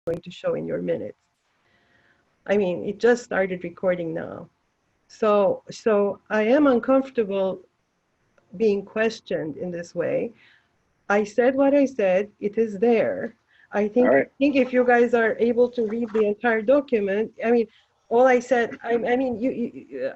going to show in your minutes. I mean, it just started recording now. So I am uncomfortable being questioned in this way. I said what I said, it is there. I think if you guys are able to read the entire document, I mean, all I said, I mean, you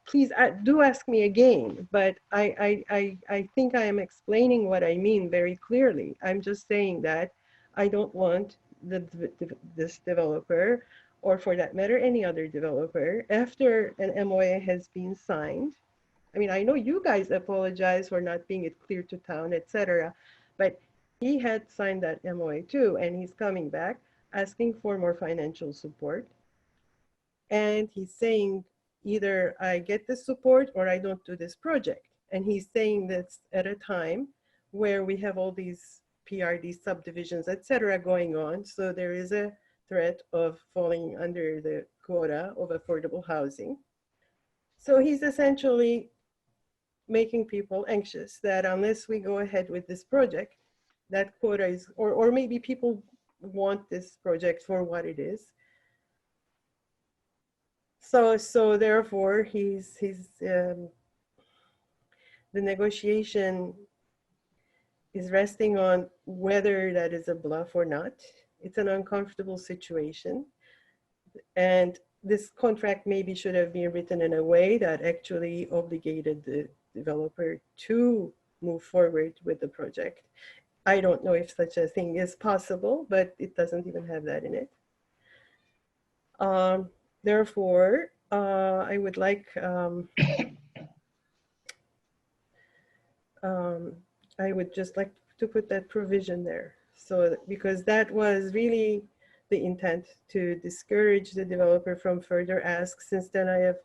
please do ask me again, but I think I am explaining what I mean very clearly. I'm just saying that I don't want this developer, or for that matter, any other developer, after an MOA has been signed. I mean, I know you guys apologize for not being it clear to town, etc. But he had signed that MOA too, and he's coming back asking for more financial support. And he's saying, either I get the support or I don't do this project. And he's saying this at a time where we have all these PRD subdivisions, etc., going on. So there is a threat of falling under the quota of affordable housing. So he's essentially making people anxious that unless we go ahead with this project, that quota is, or maybe people want this project for what it is. So therefore, the negotiation is resting on whether that is a bluff or not. It's an uncomfortable situation. And this contract maybe should have been written in a way that actually obligated the developer to move forward with the project. I don't know if such a thing is possible, but it doesn't even have that in it. Therefore, I would like, I would just like to put that provision there. So, because that was really the intent, to discourage the developer from further asks. Since then I have,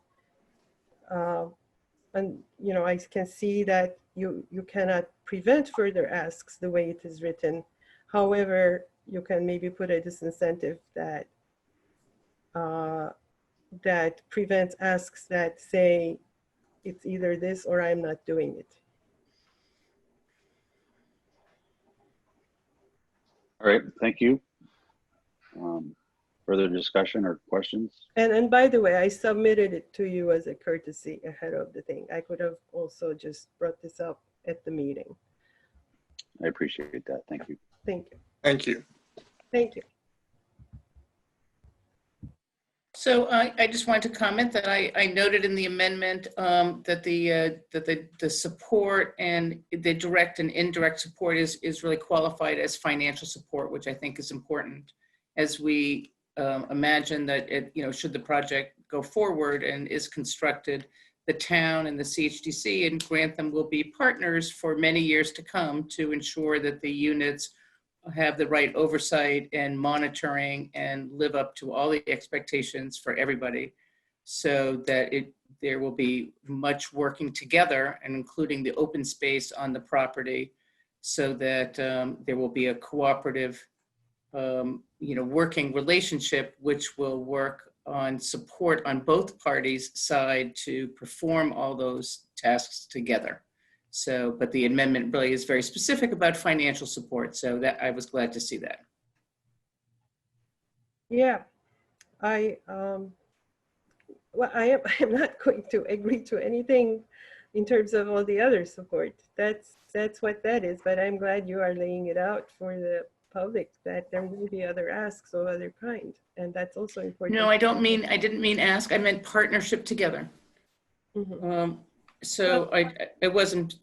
and you know, I can see that you cannot prevent further asks the way it is written. However, you can maybe put a disincentive that that prevents asks that say it's either this or I'm not doing it. All right, thank you. Further discussion or questions? And by the way, I submitted it to you as a courtesy ahead of the thing. I could have also just brought this up at the meeting. I appreciate that. Thank you. Thank you. Thank you. Thank you. So I just wanted to comment that I noted in the amendment that the support and the direct and indirect support is really qualified as financial support, which I think is important as we imagine that it, you know, should the project go forward and is constructed, the town and the CHDC and Grantham will be partners for many years to come to ensure that the units have the right oversight and monitoring and live up to all the expectations for everybody, so that there will be much working together, and including the open space on the property, so that there will be a cooperative working relationship, which will work on support on both parties' side to perform all those tasks together. So, but the amendment really is very specific about financial support. So that I was glad to see that. Yeah, well, I'm not going to agree to anything in terms of all the other support. That's what that is. But I'm glad you are laying it out for the public that there will be other asks of other kind, and that's also important. No, I didn't mean ask. I meant partnership together. Mm-hmm. So I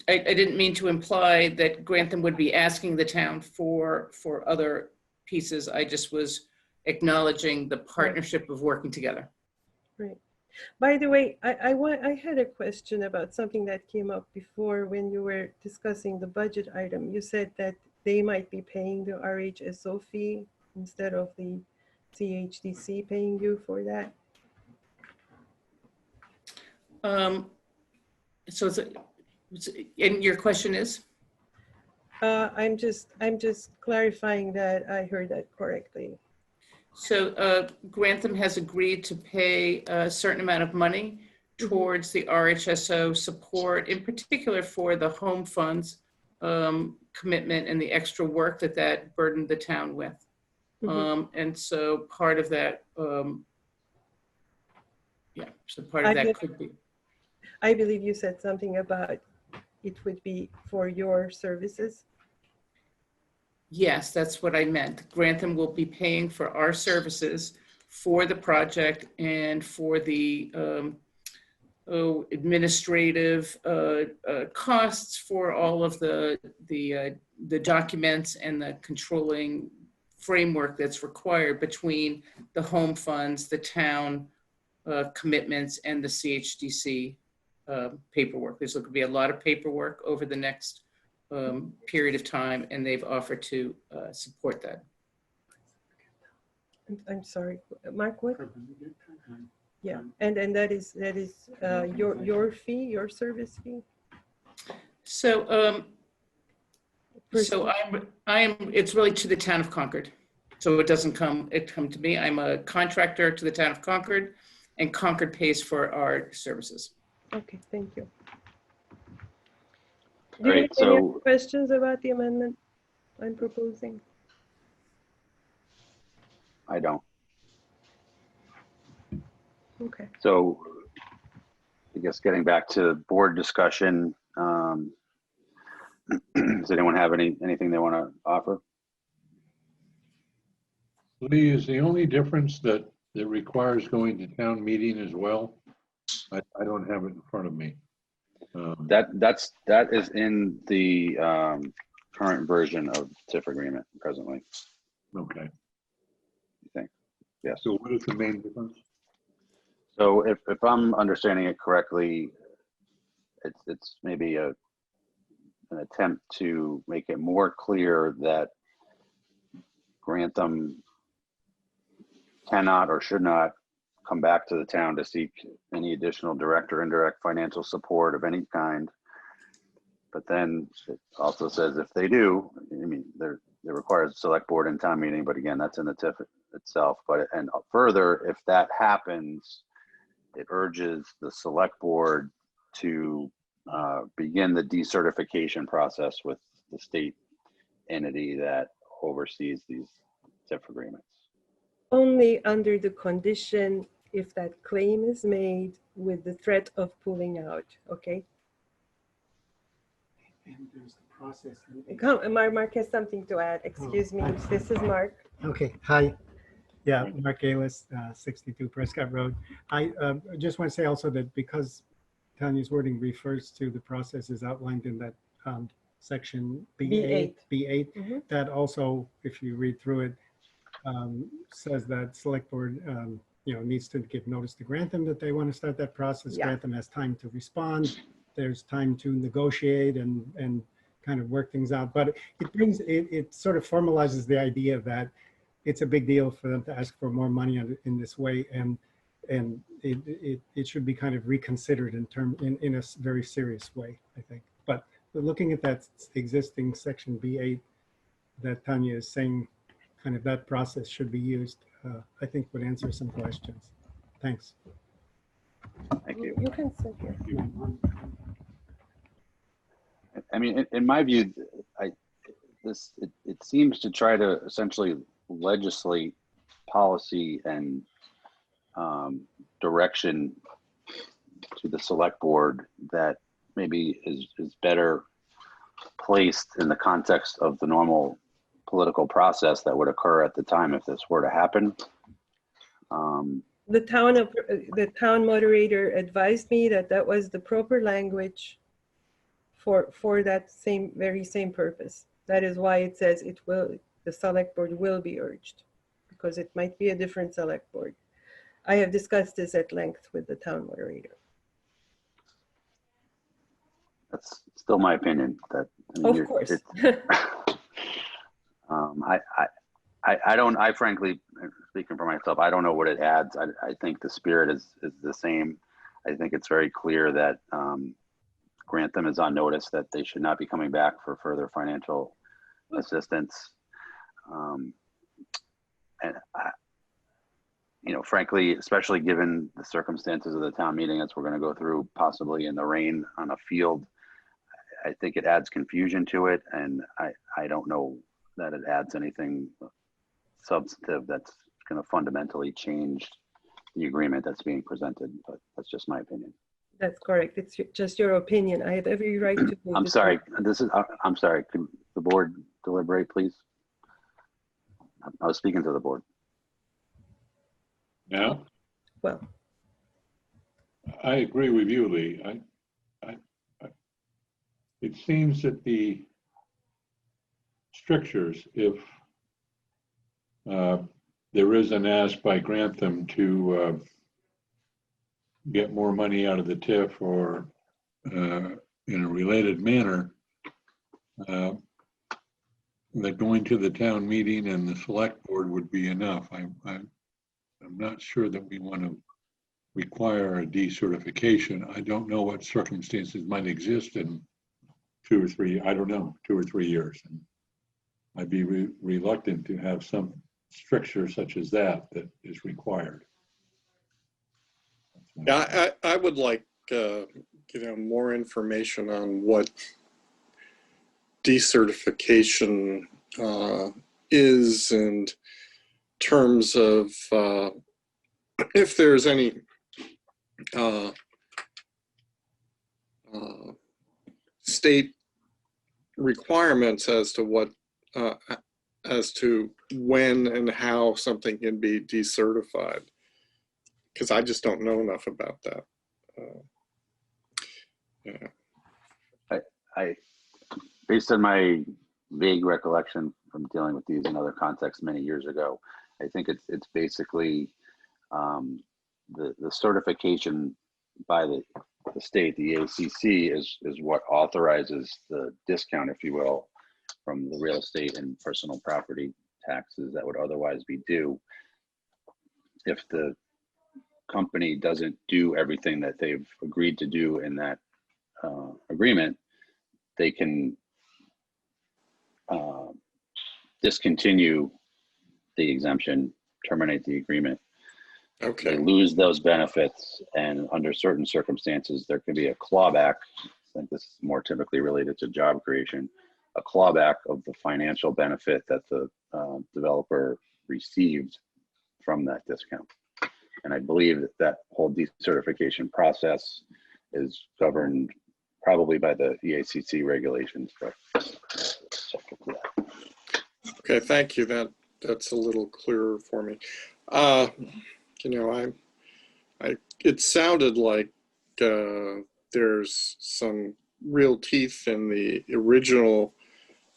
didn't mean to imply that Grantham would be asking the town for other pieces. I just was acknowledging the partnership of working together. Right. By the way, I had a question about something that came up before when you were discussing the budget item. You said that they might be paying the RHSO fee instead of the CHDC paying you for that. So, and your question is? I'm just clarifying that I heard that correctly. So Grantham has agreed to pay a certain amount of money towards the RHSO support, in particular for the home funds commitment and the extra work that burdened the town with. And so part of that, yeah, so part of that could be. I believe you said something about it would be for your services. Yes, that's what I meant. Grantham will be paying for our services for the project and for the administrative costs for all of the documents and the controlling framework that's required between the home funds, the town commitments, and the CHDC paperwork. There's going to be a lot of paperwork over the next period of time, and they've offered to support that. I'm sorry, Mark, what? Yeah, and that is your fee, your service fee? So it's really to the town of Concord. So it doesn't come to me. I'm a contractor to the town of Concord, and Concord pays for our services. Okay, thank you. All Do you right, have any so other questions about the amendment I'm proposing? I don't. Okay. So I guess getting back to board discussion, does anyone have anything they want to offer? Lee, is the only difference that it requires going to town meeting as well? I don't have it in front of me. That is in the current version of TIF agreement presently. Okay. You think? Yes. So what is the main difference? So if I'm understanding it correctly, it's maybe an attempt to make it more clear that Grantham cannot or should not come back to the town to seek any additional direct or indirect financial support of any kind. But then it also says if they do, I mean, it requires select board and town meeting, but again, that's in the TIF itself. And further, if that happens, it urges the select board to begin the decertification process with the state entity that oversees these TIF agreements. Only under the condition if that claim is made with the threat of pulling out, okay? And there's the process. Mark has something to add. Excuse me, this is Mark. Okay, hi. Yeah, Mark Galis, 62 Prescott Road. I just want to say also that because Tanya's wording refers to the processes outlined in that section B8, Mhm. that also, if you read through it, says that select board needs to give notice to Grantham that they want to start that process. Yeah. Grantham has time to respond. There's time to negotiate and kind of work things out. But it sort of formalizes the idea that it's a big deal for them to ask for more money in this way, and it should be kind of reconsidered in a very serious way, I think. But looking at that existing section B8 that Tanya is saying, kind of that process should be used, I think would answer some questions. Thanks. Thank you. You can sit here. I mean, in my view, it seems to try to essentially legislate policy and direction to the select board that maybe is better placed in the context of the normal political process that would occur at the time if this were to happen. The town moderator advised me that that was the proper language for that very same purpose. That is why it says the select board will be urged, because it might be a different select board. I have discussed this at length with the town moderator. That's still my opinion. Of course. I frankly, speaking for myself, I don't know what it adds. I think the spirit is the same. I think it's very clear that Grantham is on notice that they should not be coming back for further financial assistance. And frankly, especially given the circumstances of the town meeting as we're going to go through, possibly in the rain on a field, I think it adds confusion to it, and I don't know that it adds anything substantive that's going to fundamentally change the agreement that's being presented, but that's just my opinion. That's correct. It's just your opinion. I have every right to. I'm sorry. I'm sorry. Can the board deliberate, please? I was speaking to the board. Now, Well, I agree with you, Lee. It seems that the strictures, if there is an ask by Grantham to get more money out of the TIF or in a related manner, that going to the town meeting and the select board would be enough. I'm not sure that we want to require a decertification. I don't know what circumstances might exist in 2 or 3, I don't know, 2 or 3 years. And I'd be reluctant to have some stricture such as that is required. Yeah, I would like more information on what decertification is, and terms of if there's any state requirements as to what as to when and how something can be decertified, because I just don't know enough about that. Yeah. I, based on my vague recollection from dealing with these in other contexts many years ago, I think it's basically the certification by the state, the ACC, is what authorizes the discount, if you will, from the real estate and personal property taxes that would otherwise be due. If the company doesn't do everything that they've agreed to do in that agreement, they can discontinue the exemption, terminate the agreement. Okay. They lose those benefits, and under certain circumstances, there can be a clawback. I think this is more typically related to job creation, a clawback of the financial benefit that the developer received from that discount. And I believe that whole decertification process is governed probably by the EACC regulations, but subject to that. Okay, thank you. That's a little clearer for me. It sounded like there's some real teeth in the original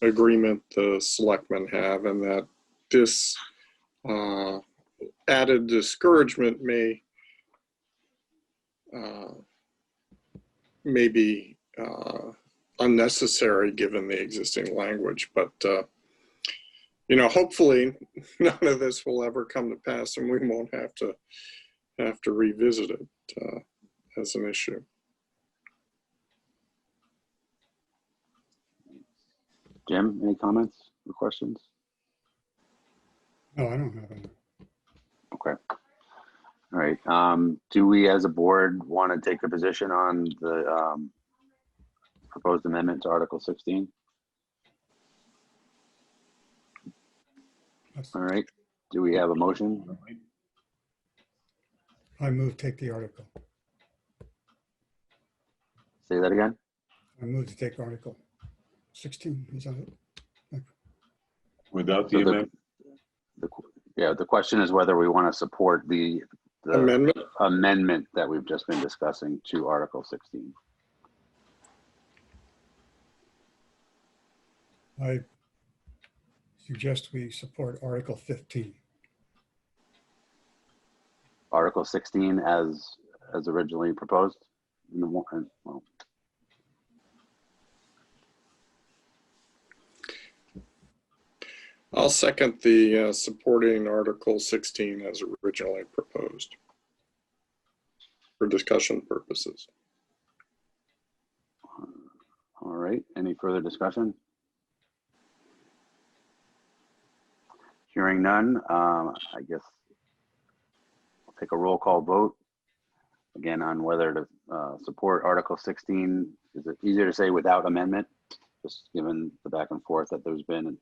agreement the selectmen have, and that this added discouragement may be unnecessary given the existing language, but hopefully none of this will ever come to pass, and we won't have to revisit it as an issue. Jim, any comments or questions? No, I don't have any. Okay. All right. Do we as a board want to take a position on the proposed amendment to Article 16? All right. Do we have a motion? I move take the article. Say that again. I move to take Article 16. Is that it? Without the So amendment. The question is whether we want to support the amendment that we've just been discussing to Article 16. I suggest we support Article 15. Article 16 as originally proposed in the well. I'll second the supporting Article 16 as originally proposed for discussion purposes. All right. Any further discussion? Hearing none, I guess we'll take a roll call vote again on whether to support Article 16. Is it easier to say without amendment, just given the back and forth that there's been and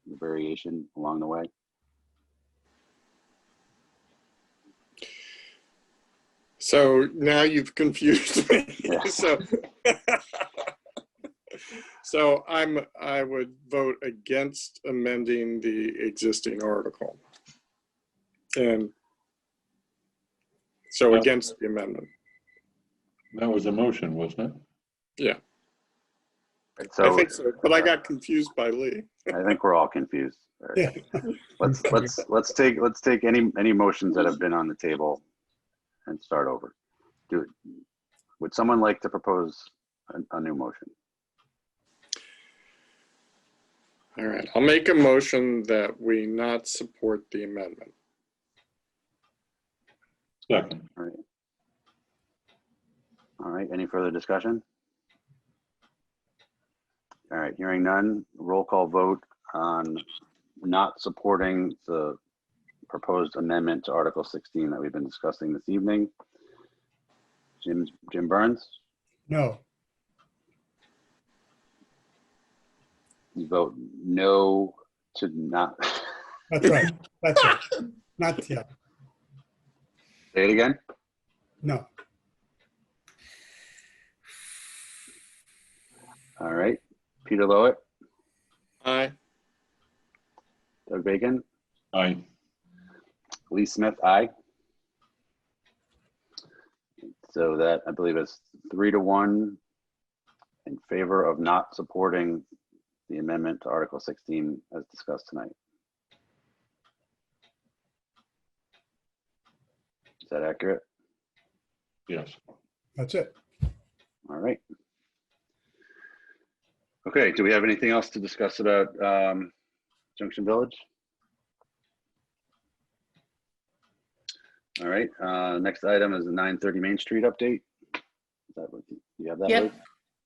the variation along the way? So now you've confused me. Yeah. So I would vote against amending the existing article. And so against the amendment. That was a motion, wasn't it? Yeah, I So think so, but I got confused by Lee. I think we're all confused. All right. Yeah. Let's take any motions that have been on the table and start over. Would someone like to propose a new motion? All right, I'll make a motion that we not support the amendment. Second. All right, any further discussion? All right, hearing none, roll call vote on not supporting the proposed amendment to Article 16 that we've been discussing this evening. Jim Burns, No. you vote no to not. That's right. That's right. Not yet. Say it again. No. All right, Peter Lowett, Aye. Doug Bacon, Aye. Lee Smith, aye. So that, I believe, is 3-1 in favor of not supporting the amendment to Article 16 as discussed tonight. Is that accurate? Yes. That's it. All right. Okay, do we have anything else to discuss about Junction Village? All right, next item is the 930 Main Street update. Is that what you have that? Yep. Liz?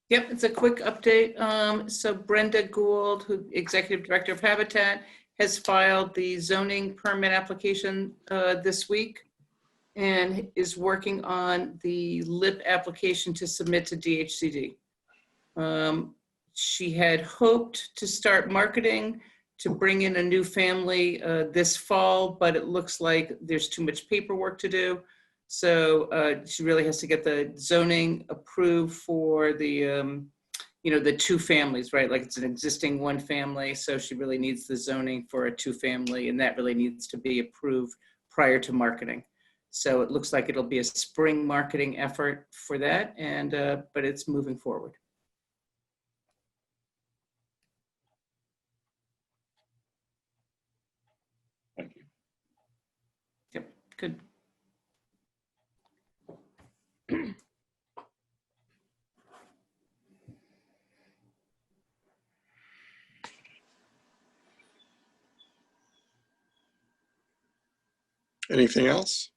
Yep, it's a quick update. So Brenda Gould, who Executive Director of Habitat, has filed the zoning permit application this week and is working on the LIP application to submit to DHCD. She had hoped to start marketing to bring in a new family this fall, but it looks like there's too much paperwork to do. So she really has to get the zoning approved for the, the 2 families, right? Like it's an existing 1 family. So she really needs the zoning for a 2 family, and that really needs to be approved prior to marketing. So it looks like it'll be a spring marketing effort for that, and but it's moving forward. Thank you. Yep, good. Anything else?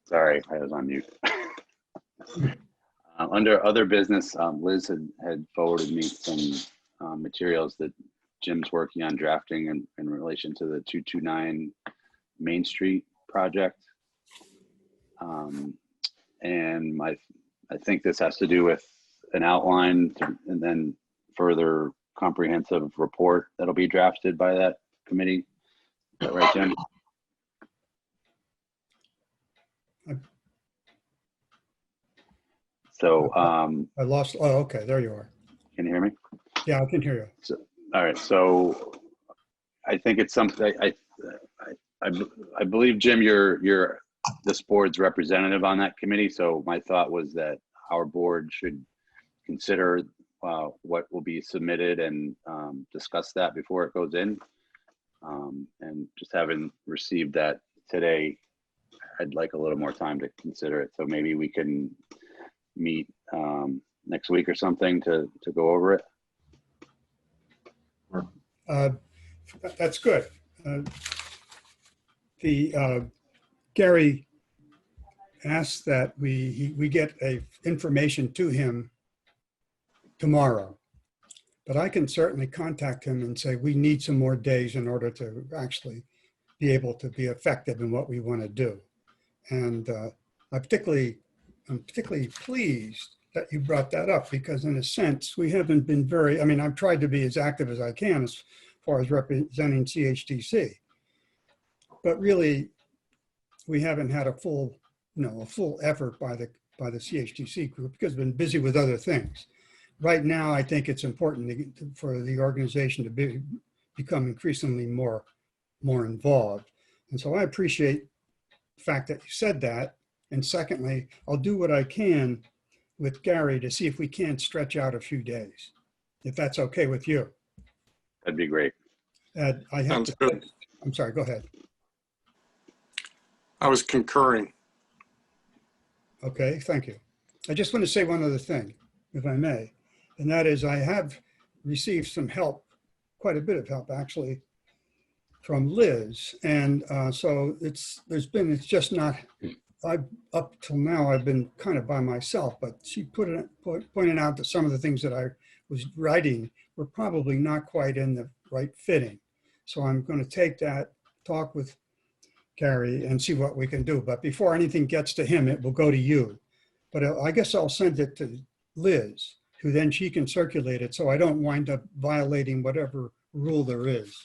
Sorry, I was on mute. Under other business, Liz had forwarded me some materials that Jim's working on drafting in relation to the 229 Main Street project. And I think this has to do with an outline and then further comprehensive report that'll be drafted by that committee. Is that right, Jim? So, I lost. Oh, okay. There you are. can you hear me? Yeah, I can hear you. So, all right. So I think it's something I believe, Jim, you're this board's representative on that committee. So my thought was that our board should consider what will be submitted and discuss that before it goes in. And just having received that today, I'd like a little more time to consider it. So maybe we can meet next week or something to go over it. That's good. Gary asked that we get information to him tomorrow, but I can certainly contact him and say we need some more days in order to actually be able to be effective in what we want to do. And I'm particularly pleased that you brought that up, because in a sense we haven't been very, I've tried to be as active as I can as far as representing CHTC, but really we haven't had a full, a full effort by the CHTC group because we've been busy with other things. Right now, I think it's important for the organization to become increasingly more involved. And so I appreciate the fact that you said that. And secondly, I'll do what I can with Gary to see if we can stretch out a few days, if that's okay with you. That'd be great. I have Sounds to, good. I'm sorry, go ahead. I was concurring. Okay, thank you. I just want to say one other thing, if I may, and that is I have received some help, quite a bit of help actually, from Liz. And so it's just not, up till now, I've been kind of by myself, but she pointed out that some of the things that I was writing were probably not quite in the right fitting. So I'm going to take that, talk with Gary and see what we can do. But before anything gets to him, it will go to you. But I guess I'll send it to Liz, who then she can circulate it so I don't wind up violating whatever rule there is.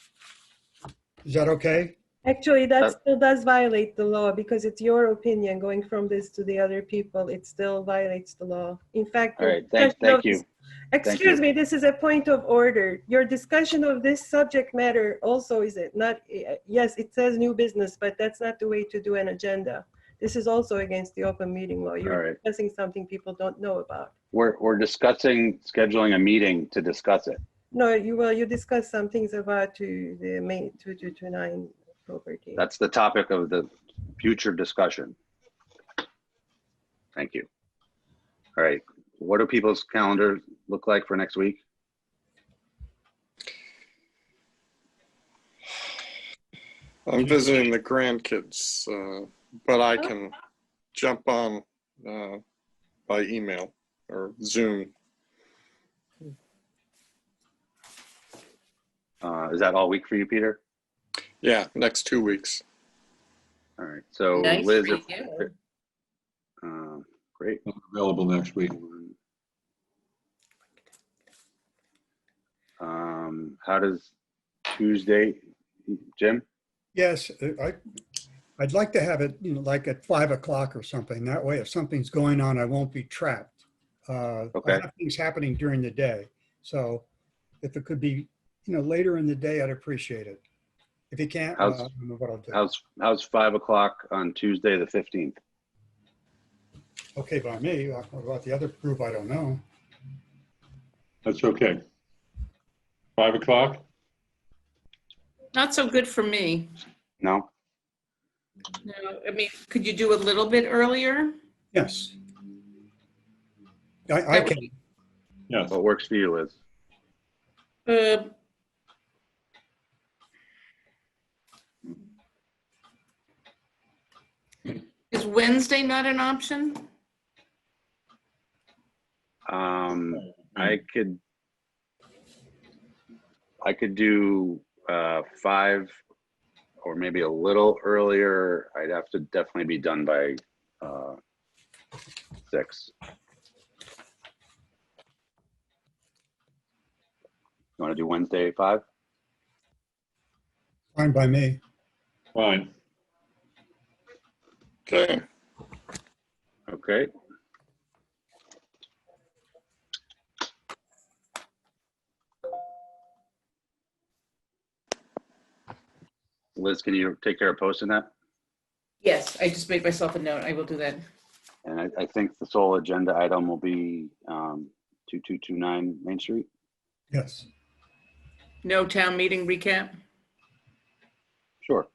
Is that okay? Actually, that still does violate the law because it's your opinion going from this to the other people. It still violates the law. In fact, All right, your thank discussion you. of- Excuse me, this is a point of order. Your discussion of this subject matter also is it not, yes, it says new business, but that's not the way to do an agenda. This is also against the open meeting law. All You're right. discussing something people don't know about. We're discussing scheduling a meeting to discuss it. No, you discussed some things about the May 2229 property. That's the topic of the future discussion. Thank you. All right. What do people's calendars look like for next week? I'm visiting the grandkids, but I can jump on by email or Zoom. Is that all week for you, Peter? Yeah, next 2 weeks. All right. So Nice Liz, for if, you. great. I'm available next week. How does Tuesday, Jim? Yes, I'd like to have it, like at 5 o'clock or something. That way, if something's going on, I won't be trapped. Okay. I have things happening during the day. So if it could be, later in the day, I'd appreciate it. If you can't, I don't know what I'll do. How's 5 o'clock on Tuesday, the 15th? Okay by me. What about the other group? I don't know. That's okay. 5 o'clock? Not so good for me. No? No, I mean, could you do a little bit earlier? Yes. I That would can. be- Yes. What works for you, Liz? Is Wednesday not an option? I could do 5 or maybe a little earlier. I'd have to definitely be done by 6. You want to do Wednesday 5? Fine by me. Fine. Okay. Okay. Liz, can you take care of posting that? Yes, I just made myself a note. I will do that. And I think the sole agenda item will be 2229 Main Street. Yes. No town meeting recap? Sure.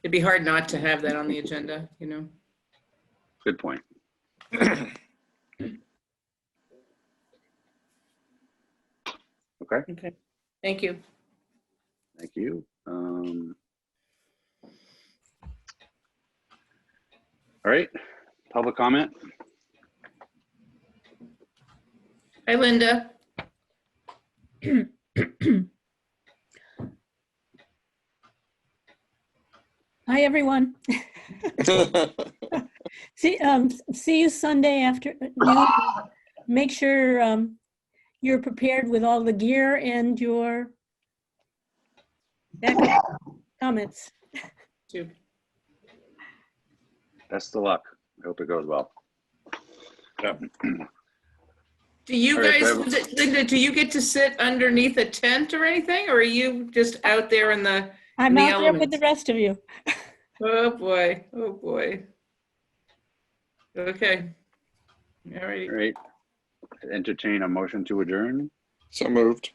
It'd be hard not to have that on the agenda, Good point. Okay. Okay, thank you. Thank you. All right, public comment. Hi, Linda. Hi, everyone. See you Sunday after. Make sure you're prepared with all the gear and your comments. Too. Best of luck. I hope it goes well. Do you All right, guys, Linda, do you get to sit underneath a tent or anything, or are you just out there in the I'm the out there with the elements? rest of you. Oh, boy. Oh, boy. Okay. All right. All right. Entertain a motion to adjourn. So moved.